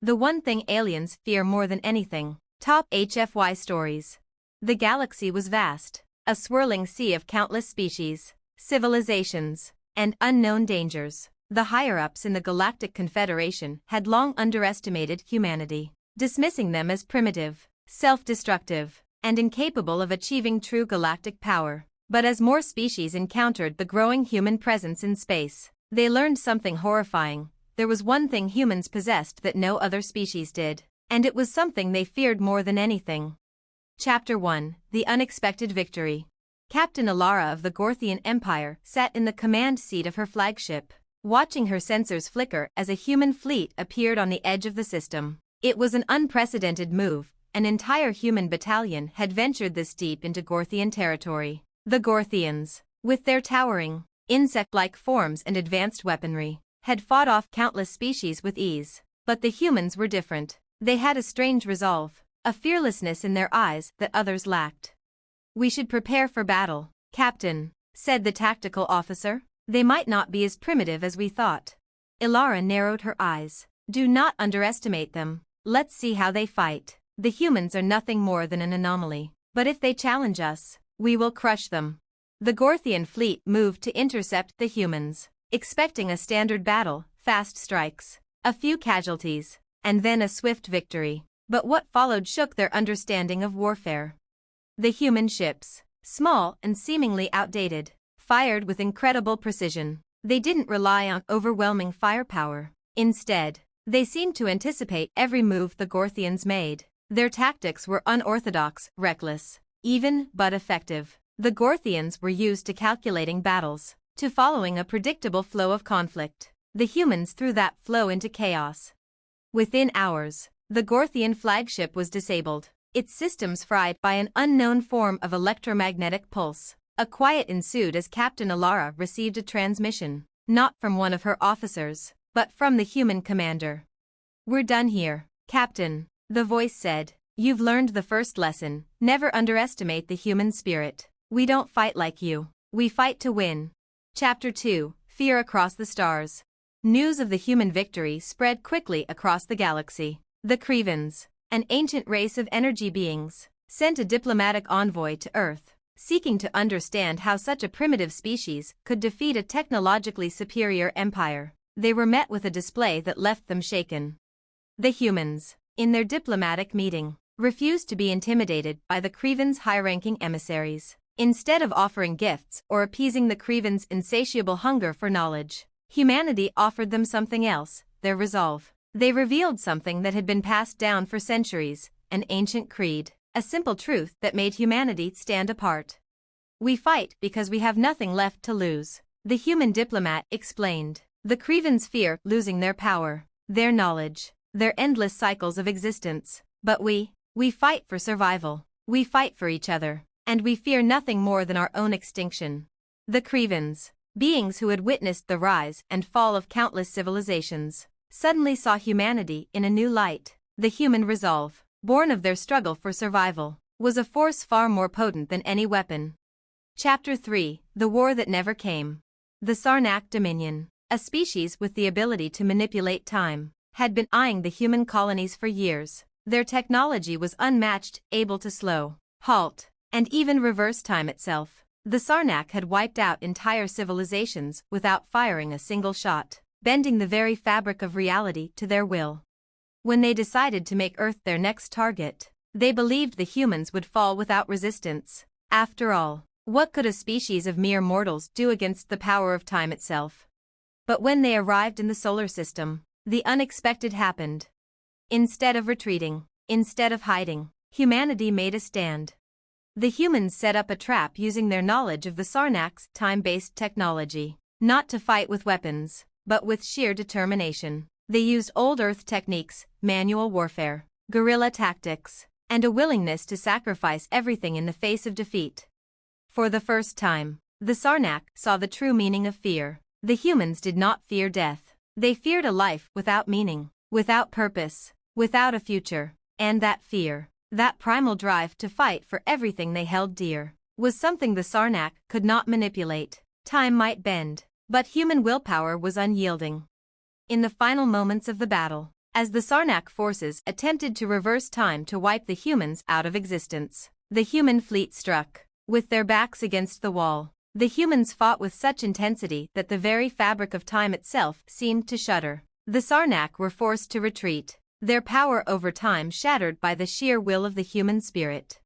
The one thing aliens fear more than anything. Top HFY stories. The galaxy was vast, a swirling sea of countless species, civilizations, and unknown dangers. The higher-ups in the Galactic Confederation had long underestimated humanity, dismissing them as primitive, self-destructive, and incapable of achieving true galactic power. But as more species encountered the growing human presence in space, they learned something horrifying. There was one thing humans possessed that no other species did, and it was something they feared more than anything. Chapter 1: The Unexpected Victory. Captain Alara of the Gorthian Empire sat in the command seat of her flagship, watching her sensors flicker as a human fleet appeared on the edge of the system. It was an unprecedented move. An entire human battalion had ventured this deep into Gorthian territory. The Gorthians, with their towering, insect-like forms and advanced weaponry, had fought off countless species with ease. But the humans were different. They had a strange resolve, a fearlessness in their eyes that others lacked. "We should prepare for battle, Captain," said the tactical officer. "They might not be as primitive as we thought." Ilara narrowed her eyes. "Do not underestimate them. Let's see how they fight. The humans are nothing more than an anomaly, but if they challenge us, we will crush them." The Gorthian fleet moved to intercept the humans, expecting a standard battle, fast strikes, a few casualties, and then a swift victory. But what followed shook their understanding of warfare. The human ships, small and seemingly outdated, fired with incredible precision. They didn't rely on overwhelming firepower. Instead, they seemed to anticipate every move the Gorthians made. Their tactics were unorthodox, reckless, even, but effective. The Gorthians were used to calculating battles, to following a predictable flow of conflict. The humans threw that flow into chaos. Within hours, the Gorthian flagship was disabled, its systems fried by an unknown form of electromagnetic pulse. A quiet ensued as Captain Alara received a transmission, not from one of her officers, but from the human commander. "We're done here, Captain," the voice said. "You've learned the first lesson. Never underestimate the human spirit. We don't fight like you. We fight to win." Chapter 2: Fear Across the Stars. News of the human victory spread quickly across the galaxy. The Krevans, an ancient race of energy beings, sent a diplomatic envoy to Earth, seeking to understand how such a primitive species could defeat a technologically superior empire. They were met with a display that left them shaken. The humans, in their diplomatic meeting, refused to be intimidated by the Krevans' high-ranking emissaries. Instead of offering gifts or appeasing the Krevans' insatiable hunger for knowledge, humanity offered them something else: their resolve. They revealed something that had been passed down for centuries, an ancient creed, a simple truth that made humanity stand apart. "We fight because we have nothing left to lose," the human diplomat explained. "The Krevans fear losing their power, their knowledge, their endless cycles of existence. But we fight for survival. We fight for each other, and we fear nothing more than our own extinction." The Krevans, beings who had witnessed the rise and fall of countless civilizations, suddenly saw humanity in a new light. The human resolve, born of their struggle for survival, was a force far more potent than any weapon. Chapter 3: The War That Never Came. The Sarnak Dominion, a species with the ability to manipulate time, had been eyeing the human colonies for years. Their technology was unmatched, able to slow, halt, and even reverse time itself. The Sarnak had wiped out entire civilizations without firing a single shot, bending the very fabric of reality to their will. When they decided to make Earth their next target, they believed the humans would fall without resistance. After all, what could a species of mere mortals do against the power of time itself? But when they arrived in the solar system, the unexpected happened. Instead of retreating, instead of hiding, humanity made a stand. The humans set up a trap using their knowledge of the Sarnak's time-based technology, not to fight with weapons, but with sheer determination. They used old Earth techniques, manual warfare, guerrilla tactics, and a willingness to sacrifice everything in the face of defeat. For the first time, the Sarnak saw the true meaning of fear. The humans did not fear death. They feared a life without meaning, without purpose, without a future. And that fear, that primal drive to fight for everything they held dear, was something the Sarnak could not manipulate. Time might bend, but human willpower was unyielding. In the final moments of the battle, As the Sarnak forces attempted to reverse time to wipe the humans out of existence, the human fleet struck. With their backs against the wall, the humans fought with such intensity that the very fabric of time itself seemed to shudder. The Sarnak were forced to retreat, their power over time shattered by the sheer will of the human spirit.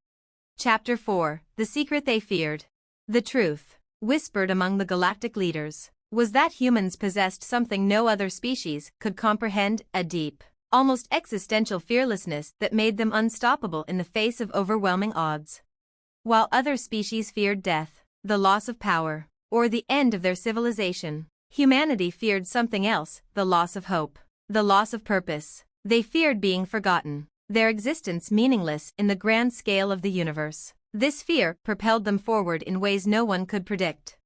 Chapter 4: The Secret They Feared. The truth, whispered among the galactic leaders, was that humans possessed something no other species could comprehend, a deep, almost existential fearlessness that made them unstoppable in the face of overwhelming odds. While other species feared death, the loss of power, or the end of their civilization, humanity feared something else, the loss of hope, the loss of purpose. They feared being forgotten, their existence meaningless in the grand scale of the universe. This fear propelled them forward in ways no one could predict.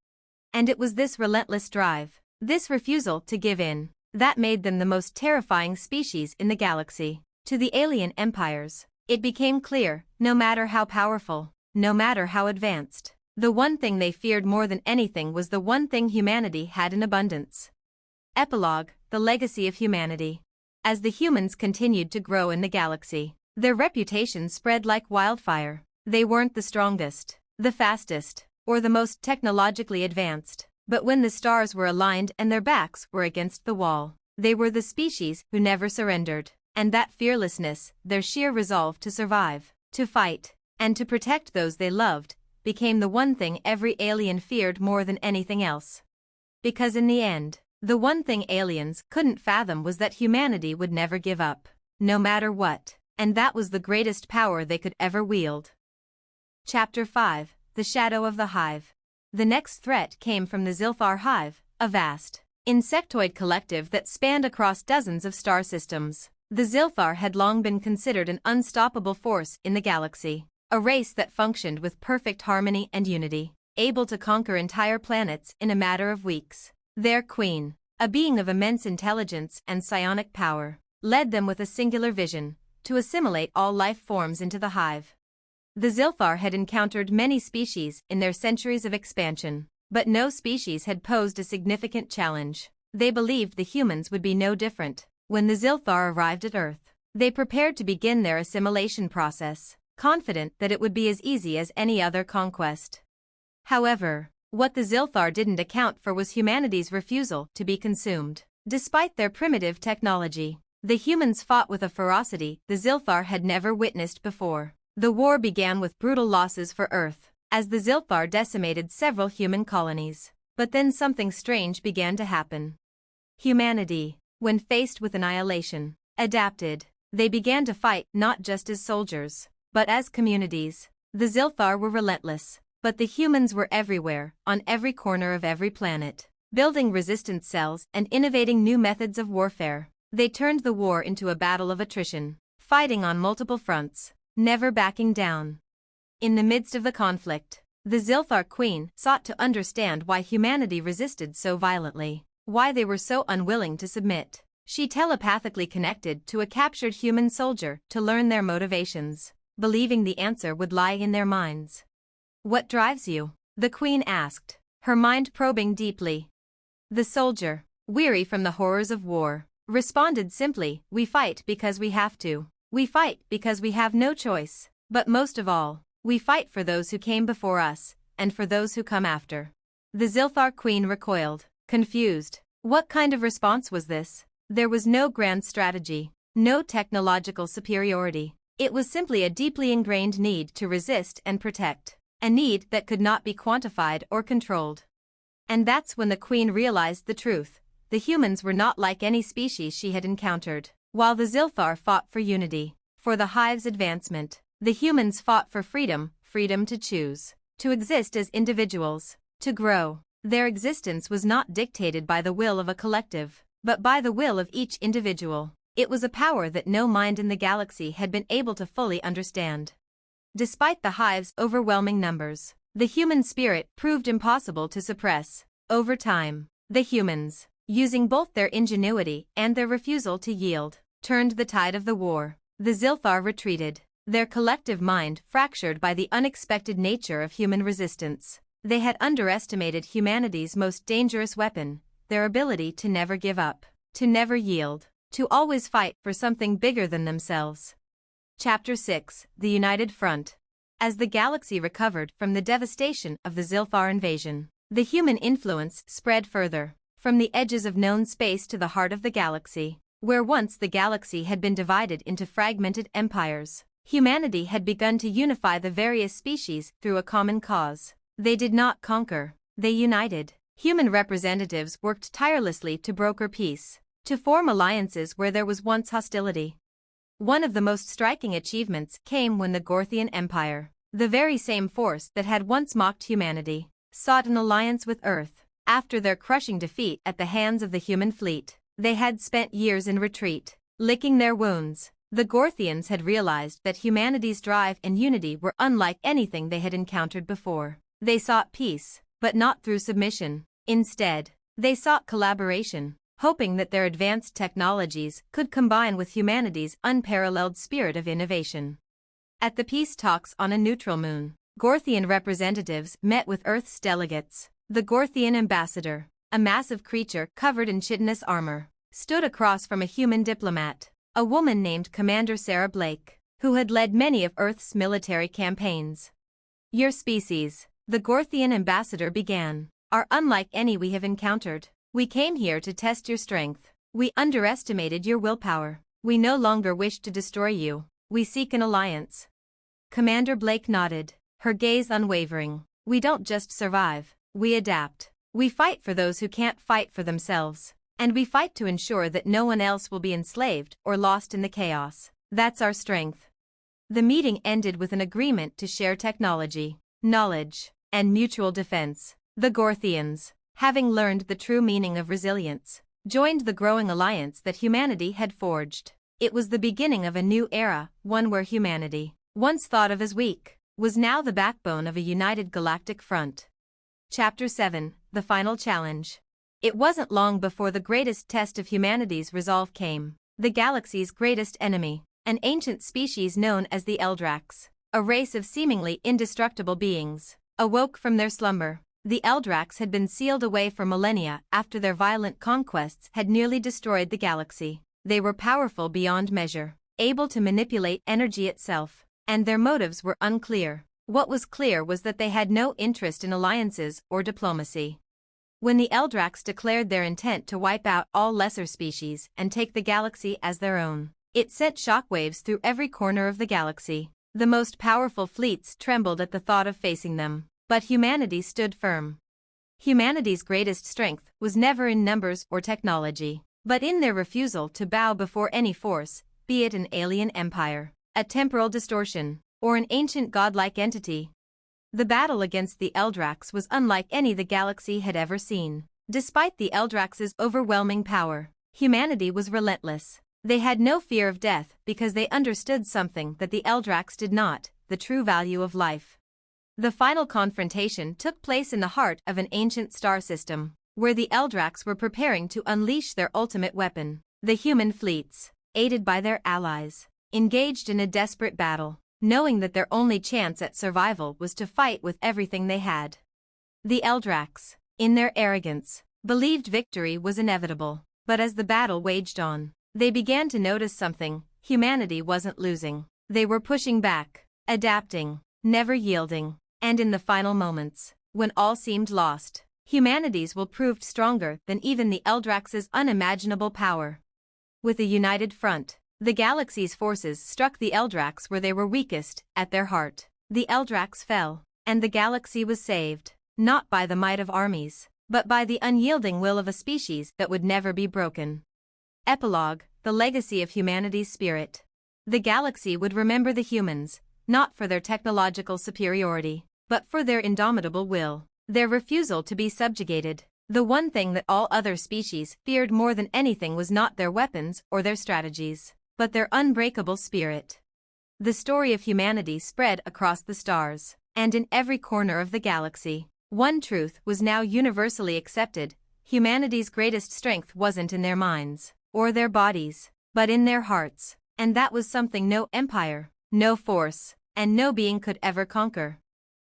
And it was this relentless drive, this refusal to give in, that made them the most terrifying species in the galaxy. To the alien empires, it became clear, no matter how powerful, no matter how advanced, the one thing they feared more than anything was the one thing humanity had in abundance. Epilogue: The legacy of humanity. As the humans continued to grow in the galaxy, their reputation spread like wildfire. They weren't the strongest, the fastest, or the most technologically advanced, but when the stars were aligned and their backs were against the wall, they were the species who never surrendered, and that fearlessness, their sheer resolve to survive, to fight, and to protect those they loved, became the one thing every alien feared more than anything else. Because in the end, the one thing aliens couldn't fathom was that humanity would never give up, no matter what, and that was the greatest power they could ever wield. Chapter 5: The Shadow of the Hive. The next threat came from the Zilthar Hive, a vast, insectoid collective that spanned across dozens of star systems. The Zilthar had long been considered an unstoppable force in the galaxy. A race that functioned with perfect harmony and unity, able to conquer entire planets in a matter of weeks. Their queen, a being of immense intelligence and psionic power, led them with a singular vision, to assimilate all life forms into the hive. The Zilthar had encountered many species in their centuries of expansion, but no species had posed a significant challenge. They believed the humans would be no different. When the Zilthar arrived at Earth, they prepared to begin their assimilation process, confident that it would be as easy as any other conquest. However, what the Zilthar didn't account for was humanity's refusal to be consumed. Despite their primitive technology, the humans fought with a ferocity the Zilthar had never witnessed before. The war began with brutal losses for Earth, as the Zilthar decimated several human colonies. But then something strange began to happen. Humanity, when faced with annihilation, adapted. They began to fight not just as soldiers, but as communities. The Zilthar were relentless, but the humans were everywhere, on every corner of every planet, building resistance cells and innovating new methods of warfare. They turned the war into a battle of attrition, fighting on multiple fronts, never backing down. In the midst of the conflict, the Zilthar Queen sought to understand why humanity resisted so violently, why they were so unwilling to submit. She telepathically connected to a captured human soldier to learn their motivations, believing the answer would lie in their minds. "What drives you?" the Queen asked, her mind probing deeply. The soldier, weary from the horrors of war, responded simply, "We fight because we have to. We fight because we have no choice. But most of all, we fight for those who came before us, and for those who come after." The Zilthar Queen recoiled, confused. What kind of response was this? There was no grand strategy, no technological superiority. It was simply a deeply ingrained need to resist and protect, a need that could not be quantified or controlled. And that's when the Queen realized the truth. The humans were not like any species she had encountered. While the Zilthar fought for unity, for the hive's advancement, the humans fought for freedom, freedom to choose, to exist as individuals, to grow. Their existence was not dictated by the will of a collective, but by the will of each individual. It was a power that no mind in the galaxy had been able to fully understand. Despite the hive's overwhelming numbers, the human spirit proved impossible to suppress. Over time, the humans, using both their ingenuity and their refusal to yield, turned the tide of the war. The Zilthar retreated, their collective mind fractured by the unexpected nature of human resistance. They had underestimated humanity's most dangerous weapon, their ability to never give up, to never yield. to always fight for something bigger than themselves. Chapter 6: The United Front. As the galaxy recovered from the devastation of the Zilfar invasion, the human influence spread further, from the edges of known space to the heart of the galaxy. Where once the galaxy had been divided into fragmented empires, humanity had begun to unify the various species through a common cause. They did not conquer, they united. Human representatives worked tirelessly to broker peace, to form alliances where there was once hostility. One of the most striking achievements came when the Gorthian Empire, the very same force that had once mocked humanity, sought an alliance with Earth. After their crushing defeat at the hands of the human fleet, they had spent years in retreat, licking their wounds. The Gorthians had realized that humanity's drive and unity were unlike anything they had encountered before. They sought peace, but not through submission. Instead, they sought collaboration, hoping that their advanced technologies could combine with humanity's unparalleled spirit of innovation. At the peace talks on a neutral moon, Gorthian representatives met with Earth's delegates. The Gorthian ambassador, a massive creature covered in chitinous armor, stood across from a human diplomat, a woman named Commander Sarah Blake, who had led many of Earth's military campaigns. "Your species," the Gorthian ambassador began, "are unlike any we have encountered. We came here to test your strength. We underestimated your willpower. We no longer wish to destroy you. We seek an alliance." Commander Blake nodded, her gaze unwavering. "We don't just survive, we adapt. We fight for those who can't fight for themselves. And we fight to ensure that no one else will be enslaved or lost in the chaos. That's our strength." The meeting ended with an agreement to share technology, knowledge, and mutual defense. The Gorthians, having learned the true meaning of resilience, joined the growing alliance that humanity had forged. It was the beginning of a new era, one where humanity, once thought of as weak, was now the backbone of a united galactic front. Chapter 7: The Final Challenge. It wasn't long before the greatest test of humanity's resolve came. The galaxy's greatest enemy, an ancient species known as the Eldraks, a race of seemingly indestructible beings, awoke from their slumber. The Eldraks had been sealed away for millennia after their violent conquests had nearly destroyed the galaxy. They were powerful beyond measure, able to manipulate energy itself, and their motives were unclear. What was clear was that they had no interest in alliances or diplomacy. When the Eldraks declared their intent to wipe out all lesser species and take the galaxy as their own, it sent shockwaves through every corner of the galaxy. The most powerful fleets trembled at the thought of facing them, but humanity stood firm. Humanity's greatest strength was never in numbers or technology, but in their refusal to bow before any force, be it an alien empire, a temporal distortion, or an ancient godlike entity. The battle against the Eldraks was unlike any the galaxy had ever seen. Despite the Eldraks' overwhelming power, humanity was relentless. They had no fear of death because they understood something that the Eldraks did not: the true value of life. The final confrontation took place in the heart of an ancient star system, where the Eldraks were preparing to unleash their ultimate weapon. The human fleets, aided by their allies, engaged in a desperate battle, knowing that their only chance at survival was to fight with everything they had. The Eldraks, in their arrogance, believed victory was inevitable, but as the battle waged on, they began to notice something: humanity wasn't losing. They were pushing back, adapting, never yielding, and in the final moments, when all seemed lost, humanity's will proved stronger than even the Eldraks' unimaginable power. With a united front, the galaxy's forces struck the Eldraks where they were weakest, at their heart. The Eldraks fell, and the galaxy was saved, not by the might of armies, but by the unyielding will of a species that would never be broken. Epilogue: The legacy of humanity's spirit. The galaxy would remember the humans, not for their technological superiority, but for their indomitable will, their refusal to be subjugated. The one thing that all other species feared more than anything was not their weapons or their strategies, but their unbreakable spirit. The story of humanity spread across the stars, and in every corner of the galaxy, one truth was now universally accepted: humanity's greatest strength wasn't in their minds or their bodies, but in their hearts, and that was something no empire, no force, and no being could ever conquer.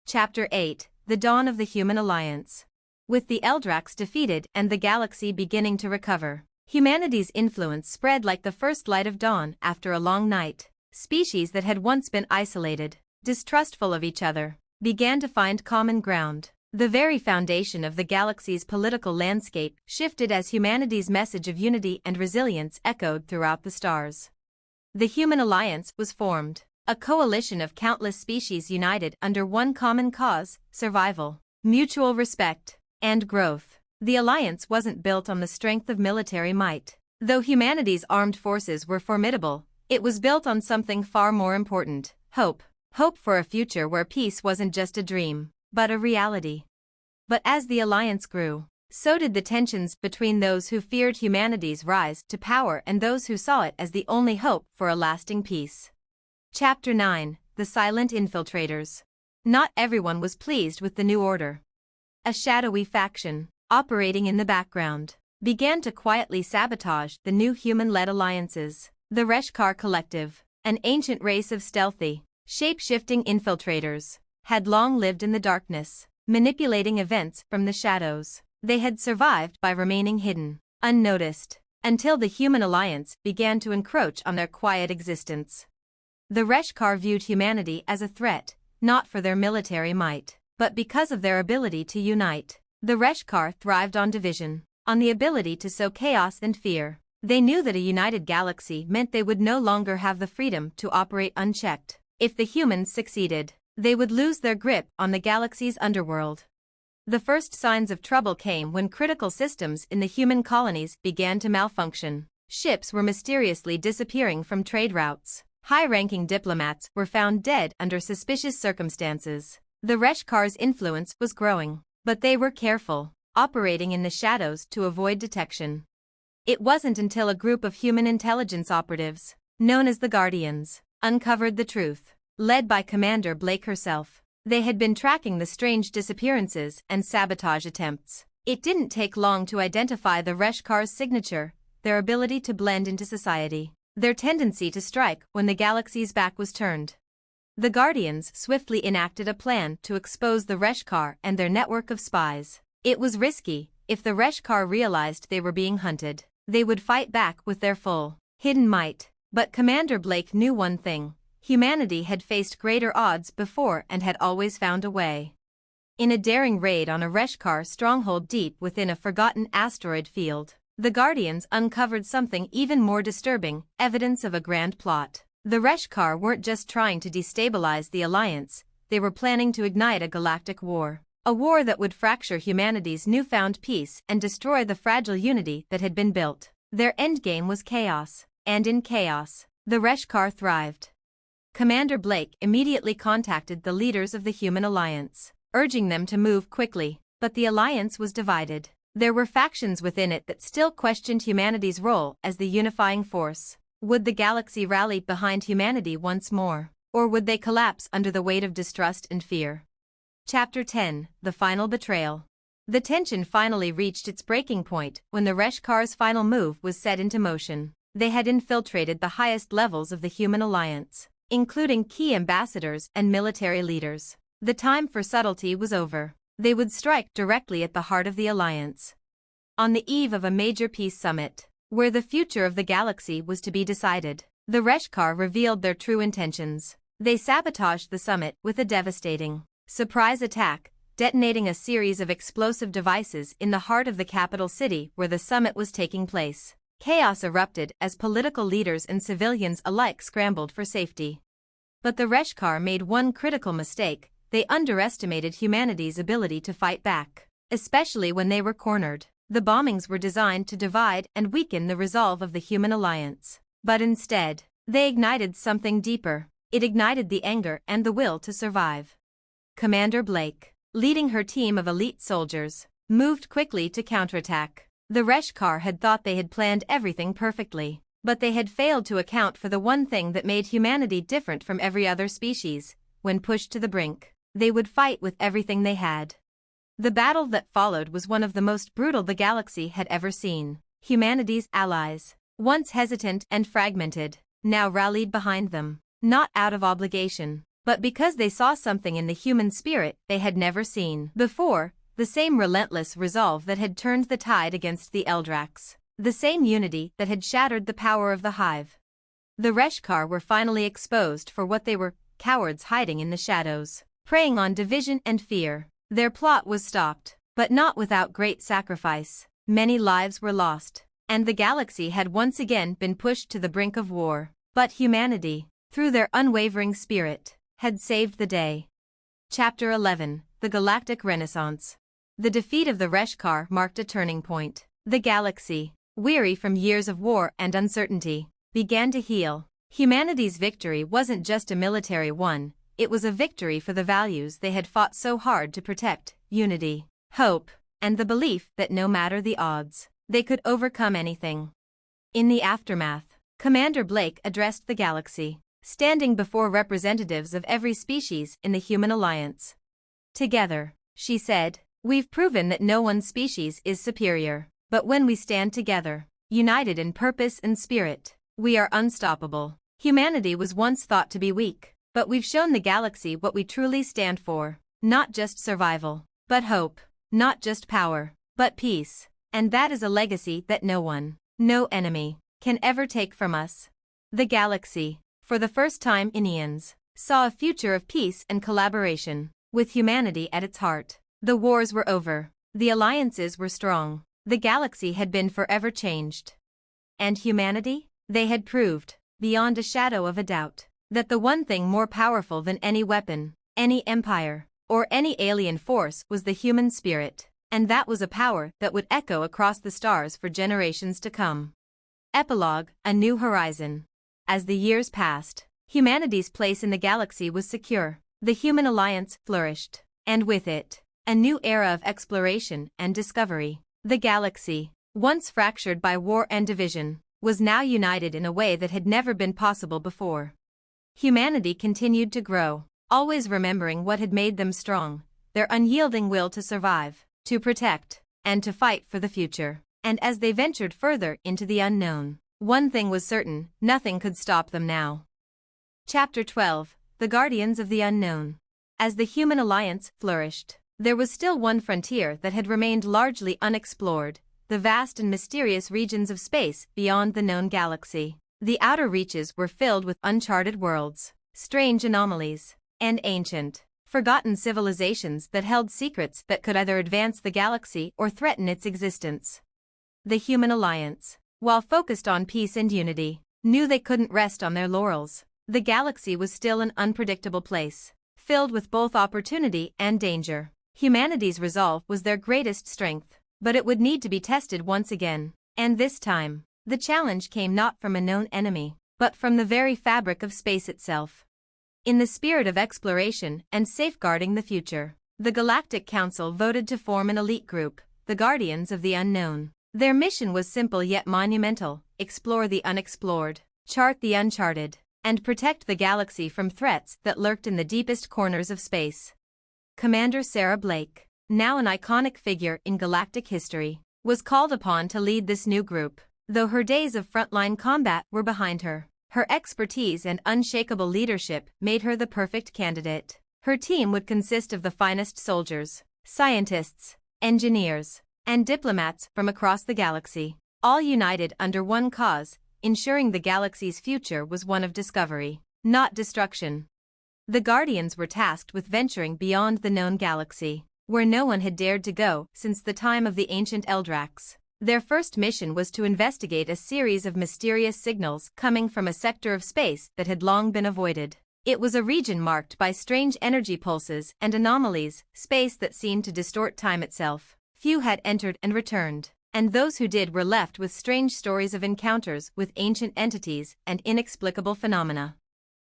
Chapter 8: The Dawn of the Human Alliance. With the Eldraks defeated and the galaxy beginning to recover, Humanity's influence spread like the first light of dawn after a long night. Species that had once been isolated, distrustful of each other, began to find common ground. The very foundation of the galaxy's political landscape shifted as humanity's message of unity and resilience echoed throughout the stars. The Human Alliance was formed, a coalition of countless species united under one common cause: survival, mutual respect, and growth. The alliance wasn't built on the strength of military might. Though humanity's armed forces were formidable, it was built on something far more important: hope. Hope for a future where peace wasn't just a dream, but a reality. But as the alliance grew, so did the tensions between those who feared humanity's rise to power and those who saw it as the only hope for a lasting peace. Chapter 9: The Silent Infiltrators. Not everyone was pleased with the new order. A shadowy faction, operating in the background, began to quietly sabotage the new human-led alliances. The Reshkar Collective, an ancient race of stealthy, shape-shifting infiltrators, had long lived in the darkness, manipulating events from the shadows. They had survived by remaining hidden, unnoticed, until the Human Alliance began to encroach on their quiet existence. The Reshkar viewed humanity as a threat, not for their military might, but because of their ability to unite. The Reshkar thrived on division, on the ability to sow chaos and fear. They knew that a united galaxy meant they would no longer have the freedom to operate unchecked. If the humans succeeded, they would lose their grip on the galaxy's underworld. The first signs of trouble came when critical systems in the human colonies began to malfunction. Ships were mysteriously disappearing from trade routes. High-ranking diplomats were found dead under suspicious circumstances. The Reshkar's influence was growing, but they were careful, operating in the shadows to avoid detection. It wasn't until a group of human intelligence operatives, known as the Guardians, uncovered the truth. Led by Commander Blake herself, they had been tracking the strange disappearances and sabotage attempts. It didn't take long to identify the Reshkar's signature: their ability to blend into society, their tendency to strike when the galaxy's back was turned. The Guardians swiftly enacted a plan to expose the Reshkar and their network of spies. It was risky. If the Reshkar realized they were being hunted, they would fight back with their full, hidden might. But Commander Blake knew one thing: humanity had faced greater odds before and had always found a way. In a daring raid on a Reshkar stronghold deep within a forgotten asteroid field, the Guardians uncovered something even more disturbing: evidence of a grand plot. The Reshkar weren't just trying to destabilize the Alliance, they were planning to ignite a galactic war. A war that would fracture humanity's newfound peace and destroy the fragile unity that had been built. Their endgame was chaos, and in chaos, the Reshkar thrived. Commander Blake immediately contacted the leaders of the Human Alliance, urging them to move quickly. But the Alliance was divided. There were factions within it that still questioned humanity's role as the unifying force. Would the galaxy rally behind humanity once more, or would they collapse under the weight of distrust and fear? Chapter 10: The Final Betrayal. The tension finally reached its breaking point when the Reshkar's final move was set into motion. They had infiltrated the highest levels of the Human Alliance, including key ambassadors and military leaders. The time for subtlety was over. They would strike directly at the heart of the Alliance. On the eve of a major peace summit, where the future of the galaxy was to be decided, the Reshkar revealed their true intentions. They sabotaged the summit with a devastating surprise attack, detonating a series of explosive devices in the heart of the capital city where the summit was taking place. Chaos erupted as political leaders and civilians alike scrambled for safety. But the Reshkar made one critical mistake: they underestimated humanity's ability to fight back, especially when they were cornered. The bombings were designed to divide and weaken the resolve of the Human Alliance. But instead, they ignited something deeper. It ignited the anger and the will to survive. Commander Blake, leading her team of elite soldiers, moved quickly to counterattack. The Reshkar had thought they had planned everything perfectly, but they had failed to account for the one thing that made humanity different from every other species. When pushed to the brink, they would fight with everything they had. The battle that followed was one of the most brutal the galaxy had ever seen. Humanity's allies, once hesitant and fragmented, now rallied behind them, not out of obligation, but because they saw something in the human spirit they had never seen before: the same relentless resolve that had turned the tide against the Eldraks. the same unity that had shattered the power of the hive. The Reshkar were finally exposed for what they were, cowards hiding in the shadows, preying on division and fear. Their plot was stopped, but not without great sacrifice. Many lives were lost, and the galaxy had once again been pushed to the brink of war. But humanity, through their unwavering spirit, had saved the day. Chapter 11: The Galactic Renaissance. The defeat of the Reshkar marked a turning point. The galaxy, weary from years of war and uncertainty, began to heal. Humanity's victory wasn't just a military one, it was a victory for the values they had fought so hard to protect: unity, hope, and the belief that no matter the odds, they could overcome anything. In the aftermath, Commander Blake addressed the galaxy, standing before representatives of every species in the human alliance. Together, she said, we've proven that no one species is superior, but when we stand together, united in purpose and spirit, we are unstoppable. Humanity was once thought to be weak, but we've shown the galaxy what we truly stand for: not just survival, but hope; not just power, but peace. And that is a legacy that no one, no enemy, can ever take from us. The galaxy, for the first time in eons, saw a future of peace and collaboration, with humanity at its heart. The wars were over, the alliances were strong, the galaxy had been forever changed. And humanity? They had proved, beyond a shadow of a doubt, that the one thing more powerful than any weapon, any empire, or any alien force was the human spirit, and that was a power that would echo across the stars for generations to come. Epilogue: A New Horizon. As the years passed, humanity's place in the galaxy was secure, the human alliance flourished, and with it, a new era of exploration and discovery. The galaxy, once fractured by war and division, was now united in a way that had never been possible before. Humanity continued to grow, always remembering what had made them strong: their unyielding will to survive, to protect, and to fight for the future. And as they ventured further into the unknown, one thing was certain: nothing could stop them now. Chapter 12: The Guardians of the Unknown. As the human alliance flourished, there was still one frontier that had remained largely unexplored: the vast and mysterious regions of space beyond the known galaxy. The outer reaches were filled with uncharted worlds, strange anomalies, and ancient, forgotten civilizations that held secrets that could either advance the galaxy or threaten its existence. The human alliance, while focused on peace and unity, knew they couldn't rest on their laurels. The galaxy was still an unpredictable place, filled with both opportunity and danger. Humanity's resolve was their greatest strength, but it would need to be tested once again. And this time, the challenge came not from a known enemy, but from the very fabric of space itself. In the spirit of exploration and safeguarding the future, the Galactic Council voted to form an elite group, the Guardians of the Unknown. Their mission was simple yet monumental: explore the unexplored, chart the uncharted, and protect the galaxy from threats that lurked in the deepest corners of space. Commander Sarah Blake, now an iconic figure in galactic history, was called upon to lead this new group. Though her days of frontline combat were behind her, her expertise and unshakable leadership made her the perfect candidate. Her team would consist of the finest soldiers, scientists, engineers, and diplomats from across the galaxy, all united under one cause: ensuring the galaxy's future was one of discovery, not destruction. The Guardians were tasked with venturing beyond the known galaxy, where no one had dared to go since the time of the ancient Eldrax. Their first mission was to investigate a series of mysterious signals coming from a sector of space that had long been avoided. It was a region marked by strange energy pulses and anomalies, space that seemed to distort time itself. Few had entered and returned, and those who did were left with strange stories of encounters with ancient entities and inexplicable phenomena.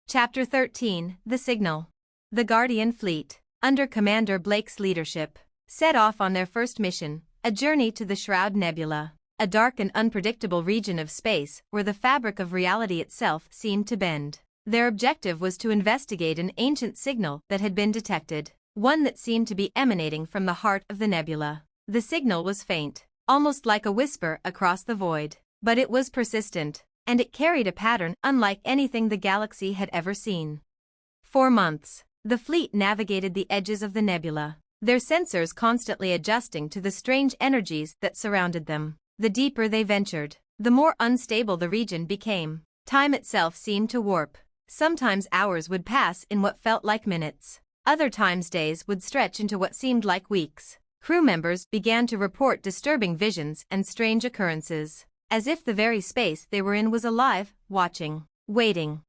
Chapter 13: The Signal. The Guardian Fleet, under Commander Blake's leadership, set off on their first mission, a journey to the Shroud Nebula, a dark and unpredictable region of space where the fabric of reality itself seemed to bend. Their objective was to investigate an ancient signal that had been detected, one that seemed to be emanating from the heart of the nebula. The signal was faint, almost like a whisper across the void, but it was persistent, and it carried a pattern unlike anything the galaxy had ever seen. For months, the fleet navigated the edges of the nebula, their sensors constantly adjusting to the strange energies that surrounded them. The deeper they ventured, the more unstable the region became. Time itself seemed to warp. Sometimes hours would pass in what felt like minutes. Other times days would stretch into what seemed like weeks. Crew members began to report disturbing visions and strange occurrences, as if the very space they were in was alive, watching, waiting.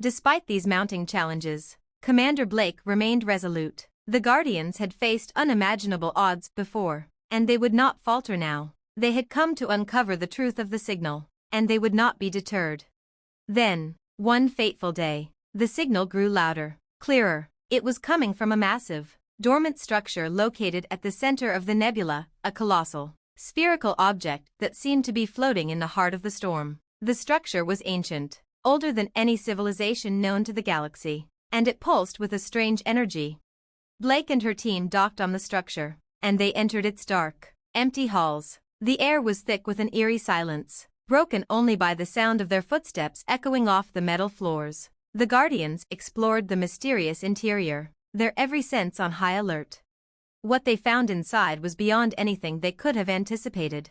Despite these mounting challenges, Commander Blake remained resolute. The Guardians had faced unimaginable odds before, and they would not falter now. They had come to uncover the truth of the signal, and they would not be deterred. Then, one fateful day, the signal grew louder, clearer. It was coming from a massive, dormant structure located at the center of the nebula, a colossal, spherical object that seemed to be floating in the heart of the storm. The structure was ancient, older than any civilization known to the galaxy, and it pulsed with a strange energy. Blake and her team docked on the structure, and they entered its dark, empty halls. The air was thick with an eerie silence, broken only by the sound of their footsteps echoing off the metal floors. The Guardians explored the mysterious interior, their every sense on high alert. What they found inside was beyond anything they could have anticipated.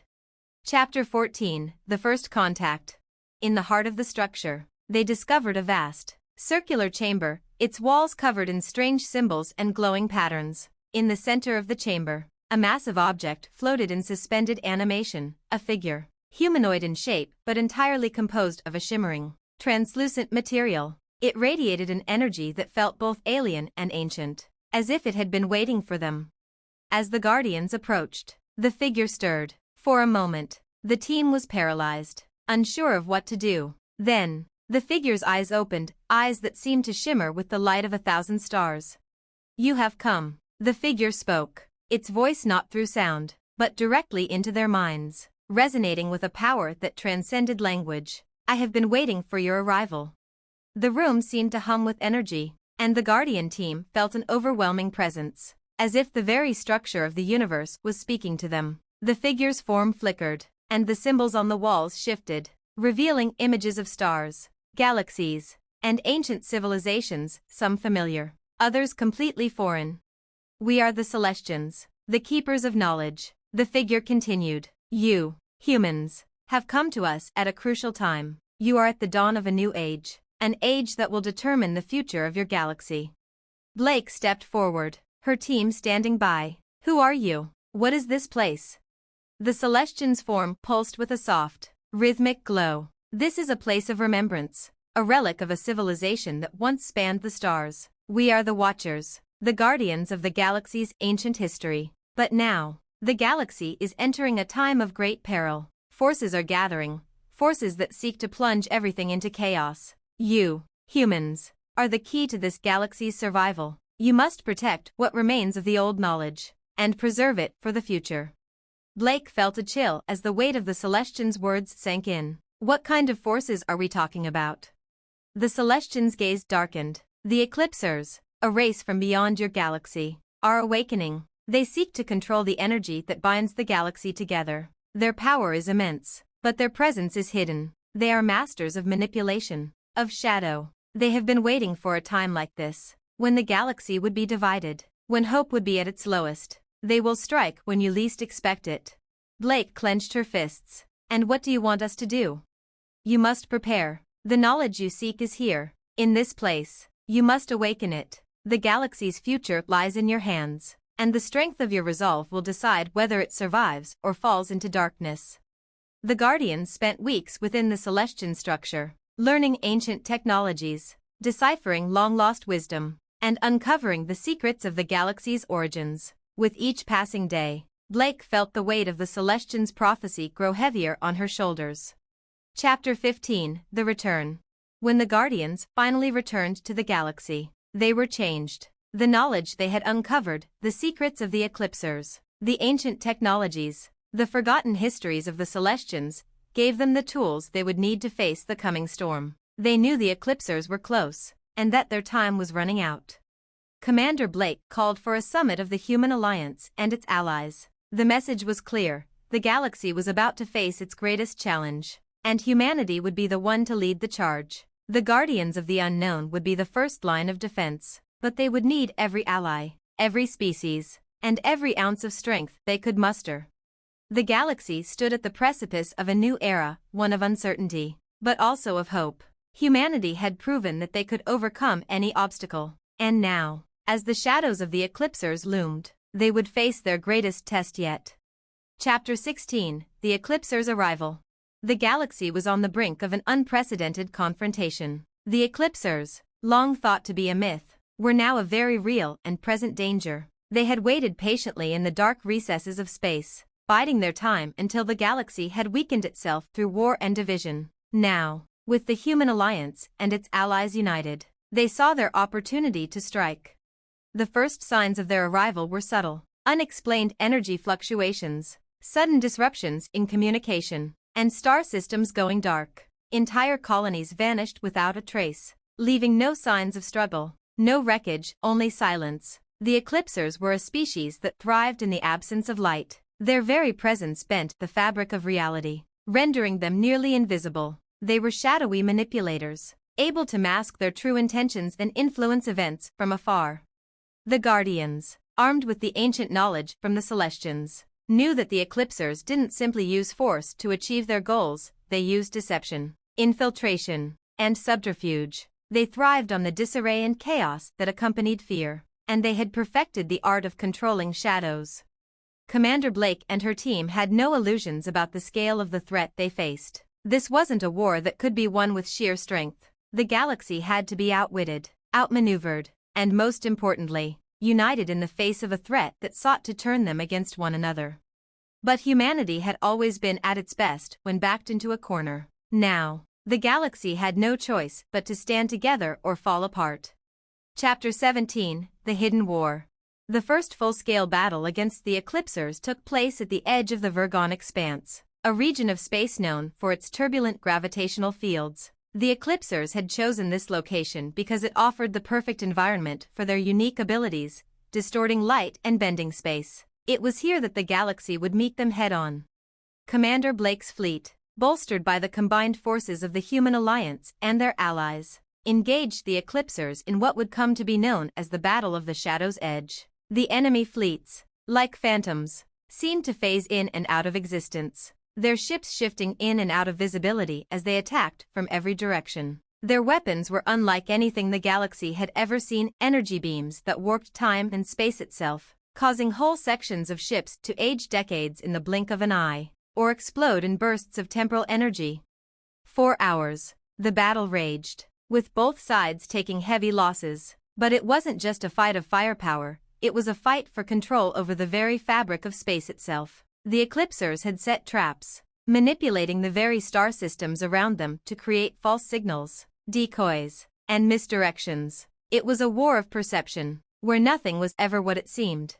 Chapter 14, The First Contact. In the heart of the structure, they discovered a vast, circular chamber, its walls covered in strange symbols and glowing patterns. In the center of the chamber, a massive object floated in suspended animation, a figure, humanoid in shape but entirely composed of a shimmering, translucent material. It radiated an energy that felt both alien and ancient, as if it had been waiting for them. As the Guardians approached, the figure stirred. For a moment, the team was paralyzed, unsure of what to do. Then, the figure's eyes opened, eyes that seemed to shimmer with the light of 1,000 stars. "You have come," the figure spoke, its voice not through sound, but directly into their minds, resonating with a power that transcended language. "I have been waiting for your arrival." The room seemed to hum with energy, and the Guardian team felt an overwhelming presence, as if the very structure of the universe was speaking to them. The figure's form flickered, and the symbols on the walls shifted, revealing images of stars, galaxies, and ancient civilizations, some familiar, others completely foreign. "We are the Celestians, the keepers of knowledge," the figure continued. "You, humans, have come to us at a crucial time. You are at the dawn of a new age, an age that will determine the future of your galaxy." Blake stepped forward, her team standing by. "Who are you? What is this place?" The Celestian's form pulsed with a soft, rhythmic glow. "This is a place of remembrance, a relic of a civilization that once spanned the stars. We are the Watchers, the guardians of the galaxy's ancient history. But now, the galaxy is entering a time of great peril. Forces are gathering, forces that seek to plunge everything into chaos. You, humans, are the key to this galaxy's survival. You must protect what remains of the old knowledge, and preserve it for the future." Blake felt a chill as the weight of the Celestian's words sank in. "What kind of forces are we talking about?" The Celestian's gaze darkened. "The Eclipsers, a race from beyond your galaxy, are awakening. They seek to control the energy that binds the galaxy together. Their power is immense, but their presence is hidden. They are masters of manipulation, of shadow. They have been waiting for a time like this, when the galaxy would be divided, when hope would be at its lowest. They will strike when you least expect it." Blake clenched her fists. "And what do you want us to do?" "You must prepare. The knowledge you seek is here, in this place. You must awaken it. The galaxy's future lies in your hands, and the strength of your resolve will decide whether it survives or falls into darkness." The Guardians spent weeks within the Celestian structure, learning ancient technologies, deciphering long-lost wisdom, and uncovering the secrets of the galaxy's origins. With each passing day, Blake felt the weight of the Celestian's prophecy grow heavier on her shoulders. Chapter 15, The Return. When the Guardians finally returned to the galaxy, they were changed. The knowledge they had uncovered, the secrets of the Eclipsers, the ancient technologies, the forgotten histories of the Celestians, gave them the tools they would need to face the coming storm. They knew the Eclipsers were close, and that their time was running out. Commander Blake called for a summit of the Human Alliance and its allies. The message was clear: the galaxy was about to face its greatest challenge, and humanity would be the one to lead the charge. The Guardians of the Unknown would be the first line of defense, but they would need every ally, every species, and every ounce of strength they could muster. The galaxy stood at the precipice of a new era, one of uncertainty, but also of hope. Humanity had proven that they could overcome any obstacle. And now, as the shadows of the Eclipsers loomed, they would face their greatest test yet. Chapter 16, The Eclipsers' Arrival. The galaxy was on the brink of an unprecedented confrontation. The Eclipsers, long thought to be a myth, were now a very real and present danger. They had waited patiently in the dark recesses of space, biding their time until the galaxy had weakened itself through war and division. Now, with the human alliance and its allies united, they saw their opportunity to strike. The first signs of their arrival were subtle, unexplained energy fluctuations, sudden disruptions in communication, and star systems going dark. Entire colonies vanished without a trace, leaving no signs of struggle, no wreckage, only silence. The Eclipsers were a species that thrived in the absence of light. Their very presence bent the fabric of reality, rendering them nearly invisible. They were shadowy manipulators, able to mask their true intentions and influence events from afar. The Guardians, armed with the ancient knowledge from the Celestians, knew that the Eclipsers didn't simply use force to achieve their goals, they used deception, infiltration, and subterfuge. They thrived on the disarray and chaos that accompanied fear, and they had perfected the art of controlling shadows. Commander Blake and her team had no illusions about the scale of the threat they faced. This wasn't a war that could be won with sheer strength. The galaxy had to be outwitted, outmaneuvered, and most importantly, united in the face of a threat that sought to turn them against one another. But humanity had always been at its best when backed into a corner. Now, the galaxy had no choice but to stand together or fall apart. Chapter 17, The Hidden War. The first full-scale battle against the Eclipsers took place at the edge of the Virgon Expanse, a region of space known for its turbulent gravitational fields. The Eclipsers had chosen this location because it offered the perfect environment for their unique abilities, distorting light and bending space. It was here that the galaxy would meet them head-on. Commander Blake's fleet, bolstered by the combined forces of the Human Alliance and their allies, engaged the Eclipsers in what would come to be known as the Battle of the Shadow's Edge. The enemy fleets, like phantoms, seemed to phase in and out of existence, their ships shifting in and out of visibility as they attacked from every direction. Their weapons were unlike anything the galaxy had ever seen, energy beams that warped time and space itself, causing whole sections of ships to age decades in the blink of an eye, or explode in bursts of temporal energy. 4 hours, the battle raged, with both sides taking heavy losses. But it wasn't just a fight of firepower. It was a fight for control over the very fabric of space itself. The Eclipsers had set traps, manipulating the very star systems around them to create false signals, decoys, and misdirections. It was a war of perception, where nothing was ever what it seemed.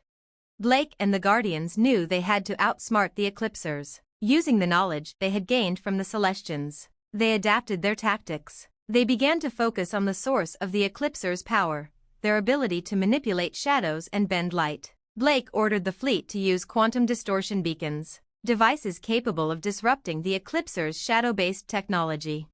Blake and the Guardians knew they had to outsmart the Eclipsers. Using the knowledge they had gained from the Celestians, they adapted their tactics. They began to focus on the source of the Eclipsers' power, their ability to manipulate shadows and bend light. Blake ordered the fleet to use quantum distortion beacons, devices capable of disrupting the Eclipsers' shadow-based technology.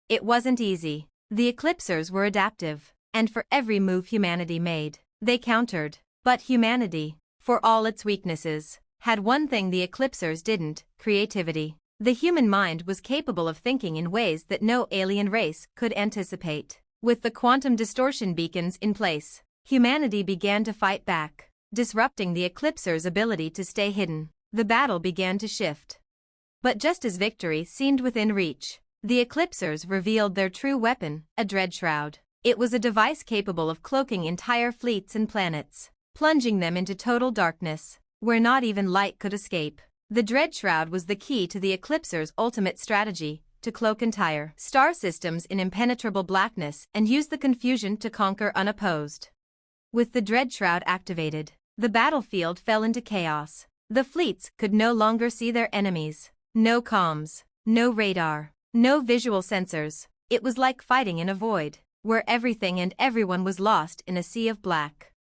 It wasn't easy. The Eclipsers were adaptive, and for every move humanity made, they countered. But humanity, for all its weaknesses, had one thing the Eclipsers didn't: creativity. The human mind was capable of thinking in ways that no alien race could anticipate. With the quantum distortion beacons in place, humanity began to fight back, disrupting the Eclipsers' ability to stay hidden. The battle began to shift. But just as victory seemed within reach, the Eclipsers revealed their true weapon, a dread shroud. It was a device capable of cloaking entire fleets and planets, plunging them into total darkness, where not even light could escape. The dread shroud was the key to the Eclipsers' ultimate strategy: to cloak entire star systems in impenetrable blackness and use the confusion to conquer unopposed. With the dread shroud activated, the battlefield fell into chaos. The fleets could no longer see their enemies. No comms, no radar, no visual sensors. It was like fighting in a void, where everything and everyone was lost in a sea of black.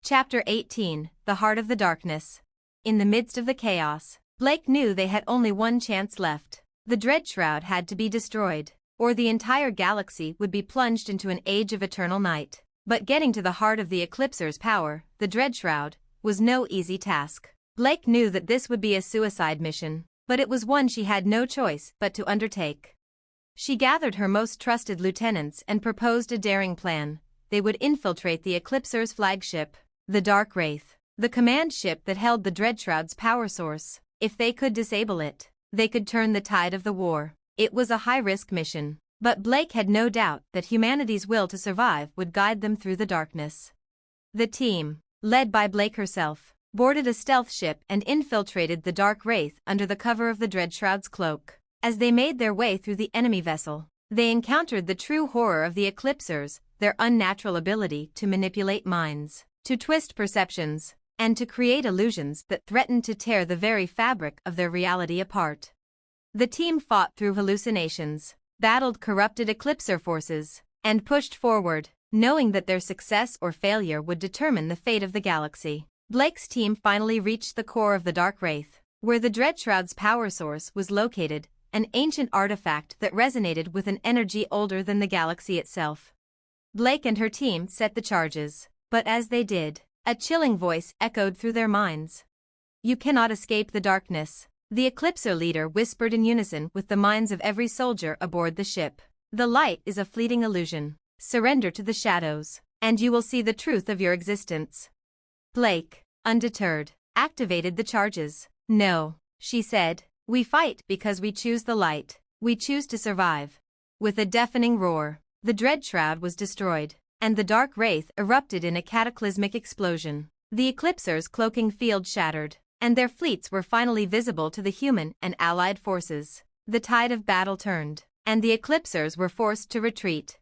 Chapter 18, The Heart of the Darkness. In the midst of the chaos, Blake knew they had only one chance left. The dread shroud had to be destroyed, or the entire galaxy would be plunged into an age of eternal night. But getting to the heart of the Eclipsers' power, the dread shroud, was no easy task. Blake knew that this would be a suicide mission, but it was one she had no choice but to undertake. She gathered her most trusted lieutenants and proposed a daring plan. They would infiltrate the Eclipser's flagship, the Dark Wraith, the command ship that held the Dreadshroud's power source. If they could disable it, they could turn the tide of the war. It was a high-risk mission, but Blake had no doubt that humanity's will to survive would guide them through the darkness. The team, led by Blake herself, boarded a stealth ship and infiltrated the Dark Wraith under the cover of the Dreadshroud's cloak. As they made their way through the enemy vessel, they encountered the true horror of the Eclipsers, their unnatural ability to manipulate minds, to twist perceptions, and to create illusions that threatened to tear the very fabric of their reality apart. The team fought through hallucinations, battled corrupted Eclipser forces, and pushed forward, knowing that their success or failure would determine the fate of the galaxy. Blake's team finally reached the core of the Dark Wraith, where the Dreadshroud's power source was located, an ancient artifact that resonated with an energy older than the galaxy itself. Blake and her team set the charges, but as they did, a chilling voice echoed through their minds. "You cannot escape the darkness," the Eclipser leader whispered in unison with the minds of every soldier aboard the ship. "The light is a fleeting illusion. Surrender to the shadows, and you will see the truth of your existence." Blake, undeterred, activated the charges. "No," she said, "we fight because we choose the light. We choose to survive." With a deafening roar, the Dreadshroud was destroyed, and the Dark Wraith erupted in a cataclysmic explosion. The Eclipser's cloaking field shattered, and their fleets were finally visible to the human and allied forces. The tide of battle turned, and the Eclipsers were forced to retreat.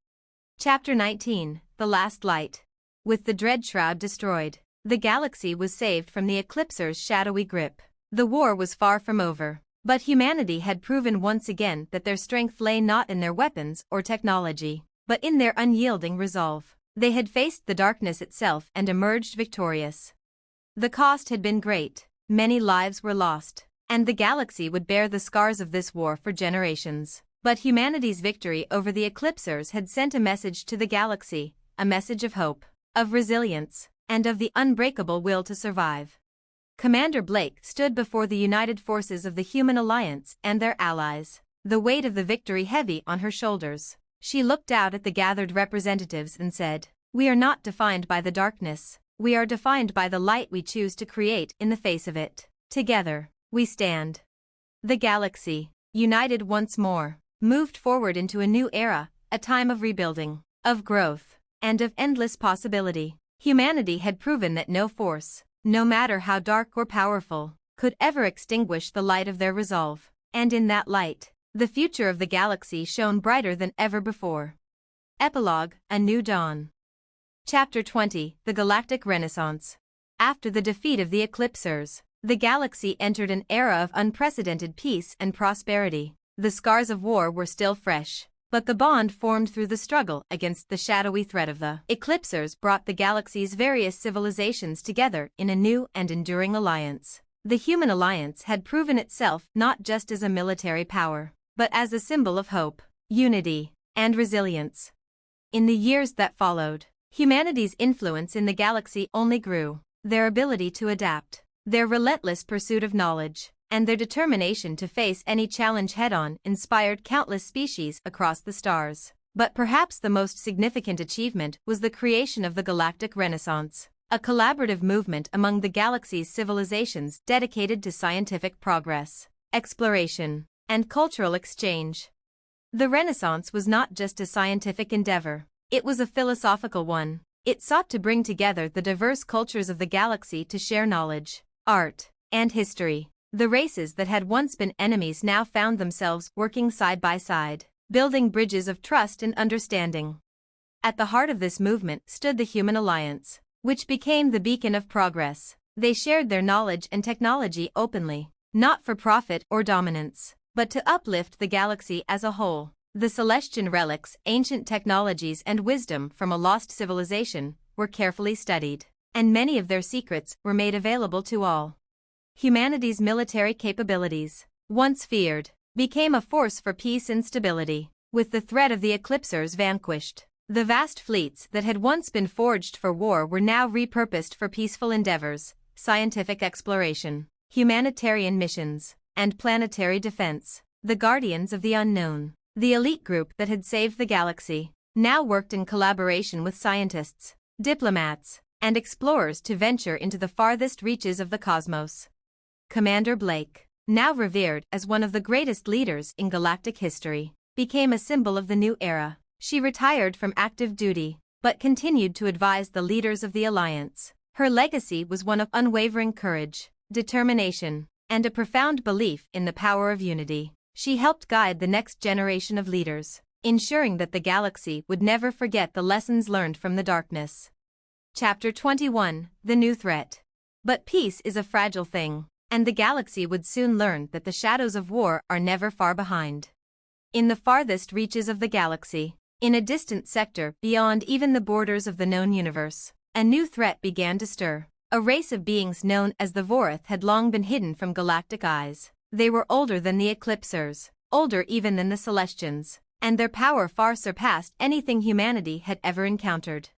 Chapter 19, The Last Light. With the Dreadshroud destroyed, the galaxy was saved from the Eclipser's shadowy grip. The war was far from over, but humanity had proven once again that their strength lay not in their weapons or technology, but in their unyielding resolve. They had faced the darkness itself and emerged victorious. The cost had been great, many lives were lost, and the galaxy would bear the scars of this war for generations. But humanity's victory over the Eclipsers had sent a message to the galaxy, a message of hope, of resilience, and of the unbreakable will to survive. Commander Blake stood before the united forces of the Human Alliance and their allies, the weight of the victory heavy on her shoulders. She looked out at the gathered representatives and said, "We are not defined by the darkness, we are defined by the light we choose to create in the face of it. Together, we stand." The galaxy, united once more, moved forward into a new era, a time of rebuilding, of growth, and of endless possibility. Humanity had proven that no force, no matter how dark or powerful, could ever extinguish the light of their resolve, and in that light, the future of the galaxy shone brighter than ever before. Epilogue, A New Dawn. Chapter 20, The Galactic Renaissance. After the defeat of the Eclipsers, the galaxy entered an era of unprecedented peace and prosperity. The scars of war were still fresh, but the bond formed through the struggle against the shadowy threat of the Eclipsers brought the galaxy's various civilizations together in a new and enduring alliance. The Human Alliance had proven itself not just as a military power, but as a symbol of hope, unity, and resilience. In the years that followed, humanity's influence in the galaxy only grew. Their ability to adapt, their relentless pursuit of knowledge, and their determination to face any challenge head-on inspired countless species across the stars. But perhaps the most significant achievement was the creation of the Galactic Renaissance, a collaborative movement among the galaxy's civilizations dedicated to scientific progress, exploration, and cultural exchange. The Renaissance was not just a scientific endeavor, it was a philosophical one. It sought to bring together the diverse cultures of the galaxy to share knowledge, art, and history. The races that had once been enemies now found themselves working side by side, building bridges of trust and understanding. At the heart of this movement stood the Human Alliance, which became the beacon of progress. They shared their knowledge and technology openly, not for profit or dominance, but to uplift the galaxy as a whole. The Celestian relics, ancient technologies and wisdom from a lost civilization, were carefully studied, and many of their secrets were made available to all. Humanity's military capabilities, once feared, became a force for peace and stability. With the threat of the Eclipsers vanquished, the vast fleets that had once been forged for war were now repurposed for peaceful endeavors, scientific exploration, humanitarian missions, and planetary defense. The Guardians of the Unknown, the elite group that had saved the galaxy, now worked in collaboration with scientists, diplomats, and explorers to venture into the farthest reaches of the cosmos. Commander Blake, now revered as one of the greatest leaders in galactic history, became a symbol of the new era. She retired from active duty, but continued to advise the leaders of the Alliance. Her legacy was one of unwavering courage, determination, and a profound belief in the power of unity. She helped guide the next generation of leaders, ensuring that the galaxy would never forget the lessons learned from the darkness. Chapter 21, The New Threat. But peace is a fragile thing, and the galaxy would soon learn that the shadows of war are never far behind. In the farthest reaches of the galaxy, in a distant sector beyond even the borders of the known universe, a new threat began to stir. A race of beings known as the Vorath had long been hidden from galactic eyes. They were older than the Eclipsers, older even than the Celestians, and their power far surpassed anything humanity had ever encountered.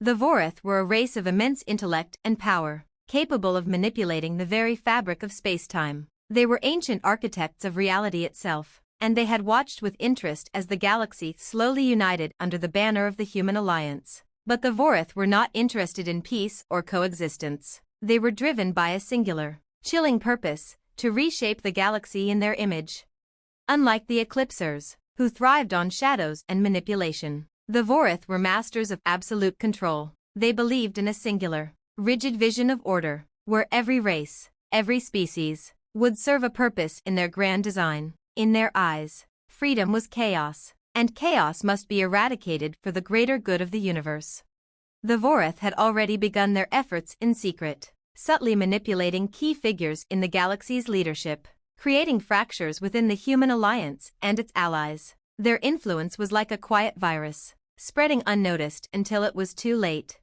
The Vorath were a race of immense intellect and power, capable of manipulating the very fabric of space-time. They were ancient architects of reality itself, and they had watched with interest as the galaxy slowly united under the banner of the human alliance. But the Vorath were not interested in peace or coexistence. They were driven by a singular, chilling purpose, to reshape the galaxy in their image. Unlike the Eclipsers, who thrived on shadows and manipulation, the Vorath were masters of absolute control. They believed in a singular, rigid vision of order, where every race, every species, would serve a purpose in their grand design. In their eyes, freedom was chaos, and chaos must be eradicated for the greater good of the universe. The Vorath had already begun their efforts in secret, subtly manipulating key figures in the galaxy's leadership, creating fractures within the human alliance and its allies. Their influence was like a quiet virus, spreading unnoticed until it was too late.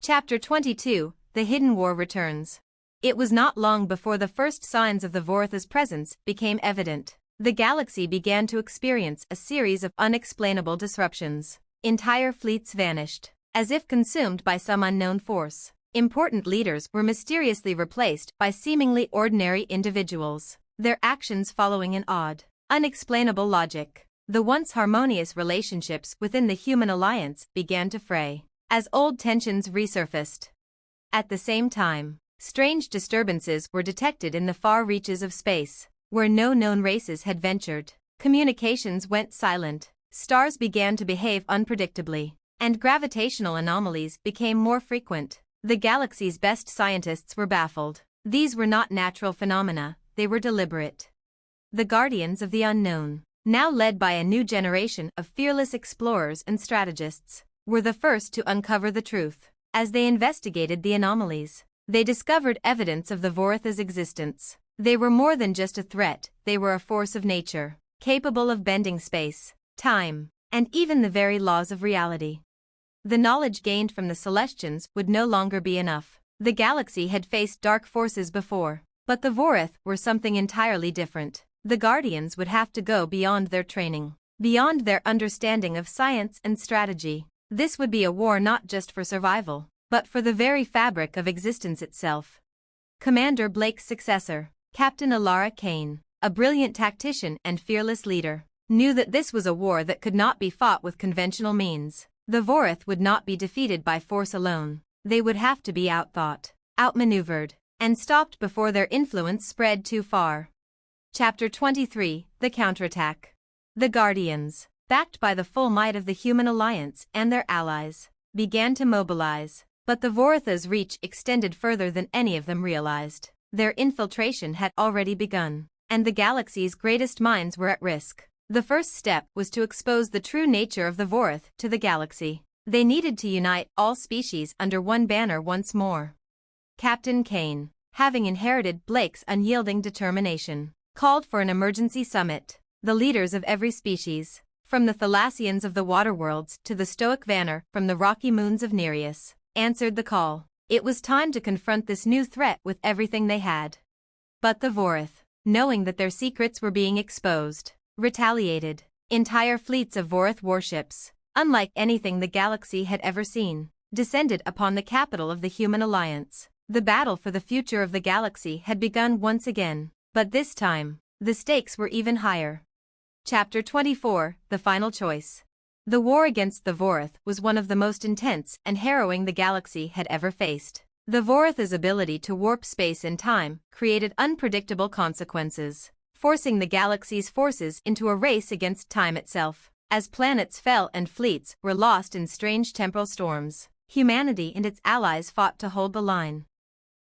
Chapter 22, The Hidden War returns. It was not long before the first signs of the Vorath's presence became evident. The galaxy began to experience a series of unexplainable disruptions. Entire fleets vanished, as if consumed by some unknown force. Important leaders were mysteriously replaced by seemingly ordinary individuals, their actions following an odd, unexplainable logic. The once harmonious relationships within the human alliance began to fray, as old tensions resurfaced. At the same time, strange disturbances were detected in the far reaches of space, where no known races had ventured. Communications went silent, stars began to behave unpredictably, and gravitational anomalies became more frequent. The galaxy's best scientists were baffled. These were not natural phenomena, they were deliberate. The Guardians of the Unknown, now led by a new generation of fearless explorers and strategists, were the first to uncover the truth. As they investigated the anomalies, they discovered evidence of the Vorath's existence. They were more than just a threat, they were a force of nature, capable of bending space, time, and even the very laws of reality. The knowledge gained from the Celestians would no longer be enough. The galaxy had faced dark forces before, but the Vorath were something entirely different. The Guardians would have to go beyond their training, beyond their understanding of science and strategy. This would be a war not just for survival, but for the very fabric of existence itself. Commander Blake's successor, Captain Alara Kane, a brilliant tactician and fearless leader, knew that this was a war that could not be fought with conventional means. The Vorath would not be defeated by force alone. They would have to be outthought, outmaneuvered, and stopped before their influence spread too far. Chapter 23, The Counterattack. The Guardians, backed by the full might of the human alliance and their allies, began to mobilize. But the Vorath's reach extended further than any of them realized. Their infiltration had already begun, and the galaxy's greatest minds were at risk. The first step was to expose the true nature of the Vorath to the galaxy. They needed to unite all species under one banner once more. Captain Kane, having inherited Blake's unyielding determination, called for an emergency summit. The leaders of every species, from the Thalassians of the water worlds to the stoic Vanner from the rocky moons of Nereus, answered the call. It was time to confront this new threat with everything they had. But the Vorath, knowing that their secrets were being exposed, retaliated. Entire fleets of Vorath warships, unlike anything the galaxy had ever seen, descended upon the capital of the human alliance. The battle for the future of the galaxy had begun once again, but this time, the stakes were even higher. Chapter 24, The Final Choice. The war against the Vorath was one of the most intense and harrowing the galaxy had ever faced. The Vorath's ability to warp space and time created unpredictable consequences, forcing the galaxy's forces into a race against time itself. As planets fell and fleets were lost in strange temporal storms, humanity and its allies fought to hold the line.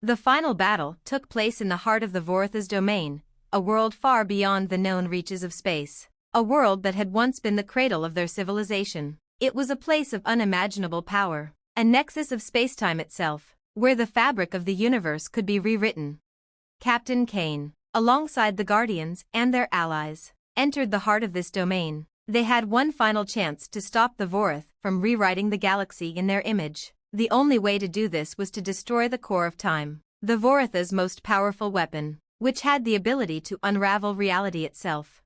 The final battle took place in the heart of the Vorath's domain, a world far beyond the known reaches of space, a world that had once been the cradle of their civilization. It was a place of unimaginable power, a nexus of spacetime itself, where the fabric of the universe could be rewritten. Captain Kane, alongside the Guardians and their allies, entered the heart of this domain. They had one final chance to stop the Vorath from rewriting the galaxy in their image. The only way to do this was to destroy the core of time, the Vorath's most powerful weapon, which had the ability to unravel reality itself.